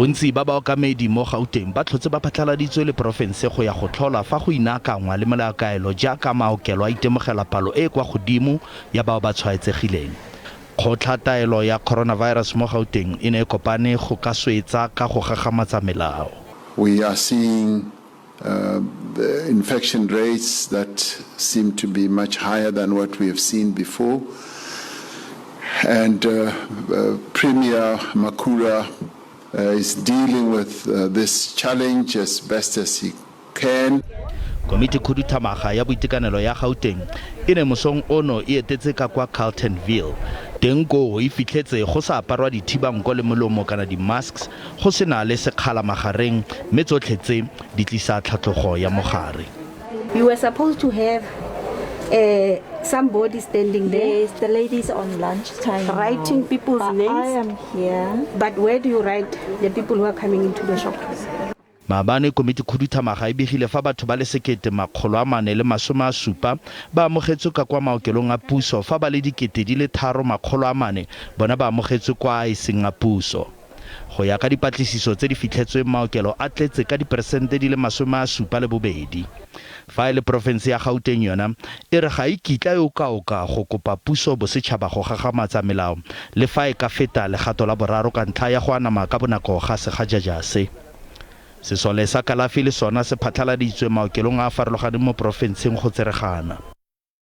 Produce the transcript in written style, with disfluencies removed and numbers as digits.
bontsi ba baokamedi mo Gauteng ba tlhotse ba phatlaladitswe le profense go ya go tlhola fa go inaakangwa le molaakaelo jaaka maokelo a itemogela palo e kwa godimo ya bao ba tshwaetsegileng. Kgotlataolo ya coronavirus mo Gauteng e ne e kopane go ka swetsa ka go gagamatsa melao. We are seeing infection rates that seem to be much higher than what we have seen before. And Premier Makura is dealing with this challenge as best as he can. Komiti Khuduthamaga ya boitekanelo ya Gauteng e ne mosong ono e etetse ka kwa Carltonville. Teng go e fitlhetse go sa aparwa dithibanko le molomo kana di-masks go sena le sekgala magareng mme tsotlhe tse di tlisa tlhatlogo ya mogare. We were supposed to have somebody standing there. Yes, the ladies on lunchtime. Writing people's names. I am here. But where do you write the people who are coming into the shop? Maabane Komiti Khuduthamaga e begile fa batho ba le 1,470 ba amogetswe ka kwa maokelong a puso fa ba le 3,400 bona ba amogetswe kwa e seng a puso. Go ya ka dipatlisiso tse di fitlhetsweng maokelo a tletse ka diperesente di le 72. Fa e le profense ya Gauteng yona e re ga e kitla yo kaoka go kopa puso Bosetshaba go gagamatsa melao le fa e ka feta Lekgato la boraro ka ntlha ya go anama ka bonako ga segajajase. Sesole sa kalafi le sona se phatlaladitswe maokelong a farologaneng mo profenseng go tseregana.